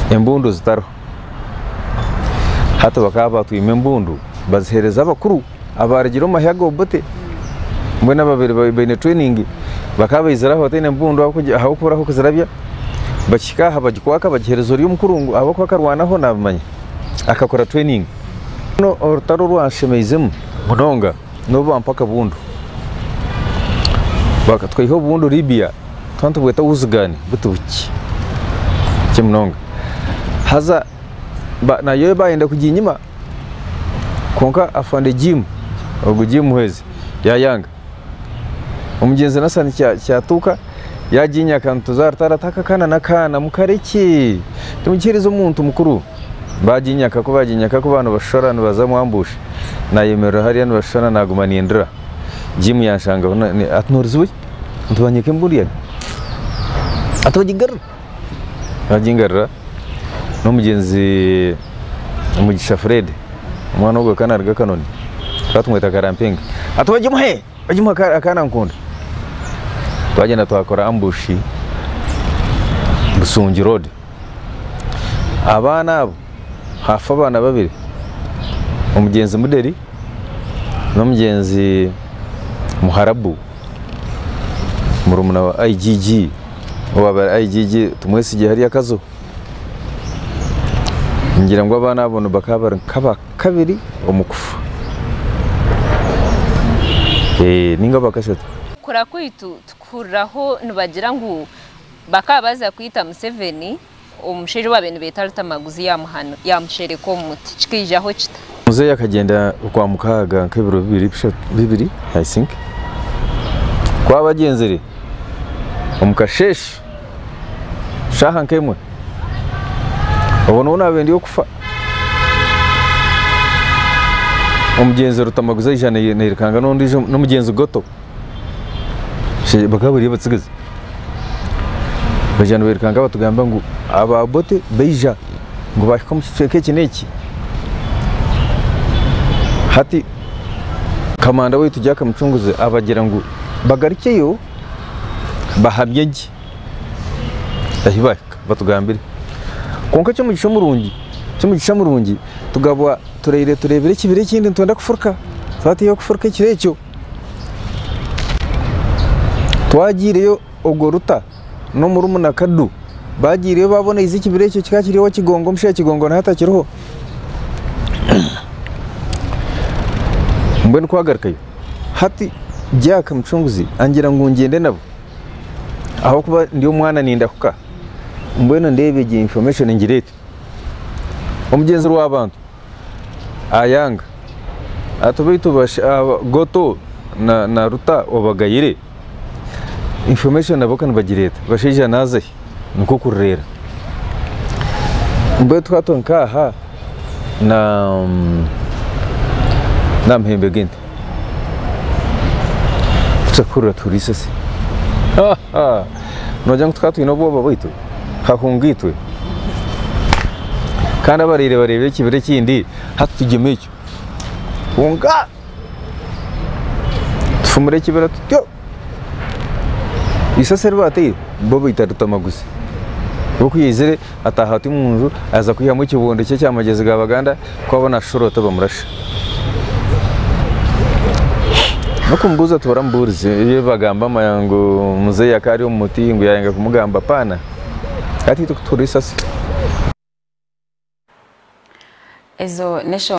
embundu zitaro hata bakaba twime embundu bazihereza abakuru abaragira mahago bote mbona babiri bine training bakaba izara hotene embundu aho kuraho kuzirabya bakika habagikwaka bagihereza uri umukurungu abo kwakarwanaho nabamanye akakora training no ortaro rwashemezemo munonga no bampaka bundu baka twiho bundu Libya tantu bweta uzugani butubuki kimnonga haza na yo bayenda kuginyima konka afande gym ogu gym hwezi ya yanga umugenzi nasani cyatuka yaginya kantu zartarataka kana nakana mukareki tumukirizo umuntu mukuru baginyaka ko bantu bashorana bazamwambusha nayemera hariya bashana nagumaniye ndra gym yanshanga atnurizuye ntubanyeke mburiye atwagingarra no mugenzi umugisha Fred umwana wo kana arga kanoni twatumweta karampinga atwagimuhe bagimuha akana nkunda twagenda twakora ambushi Busungi road abana abo hafa abana babiri umugenzi Muderi no mugenzi Muharabu murumuna wa IGG waba IGG tumwesigiye hari akazo ngira ngo abana abone bakaba kabiri umukufa ninga bakashata kora kwitu tukuraho nubagira ngo bakabaza kwita Museveni umusheri w'abantu betarata maguzi yamuhano yamushere ko muti cikijaho cita muze yakagenda kwa mukaga nk'ibiro bibiri I think kwa bagenzere umukasheshe shaha nkemwe ubona unabendi yo kufa umugenzi rutamaguza ijana yerekanga n'undi n'umugenzi goto bakaburi batsigaza bajana berekanga batugamba ngo ababote beija ngo bashikamushike kineki hati kamanda we tujya kamucunguze abagira ngo bagarikeyo bahabyeje ahibaka batugambire konka cyo mugisha murungi tugabwa turebere kibire kindi ntonda kufurka fati yo kufurka kirecyo twagireyo ogoruta no murumuna Kadu bagireyo babona iziki birecyo kikakiriyo kigongo mshe kigongo na hata kiroho mbone kwagarkayo hati jyaka mcunguzi angira ngo ngende nabo aho kuba ndiyo mwana ninda kuka mbone ndebege information ngirete umugenzi w'abantu ayanga atubitu goto na ruta obagayire information nabo bagirete bashija naze nuko kurera mbe twatonka aha na mpembe gente sakura turisese nojya twatwi no boba bito hahungitwe kandi barebe kibere kindi hatugemecyo hunga tufumure kibera tutyo isasere bateye bobo itarutamaguze uko yizere atahati munzu aza kuyamo ikibondo cye cyamageze gabaganda kwabona shorota bamurasha nakumbuza tubaramburize iyo bagamba mayango muze yakari umuti ngo yanga kumugamba pana ati turisase ezo nesho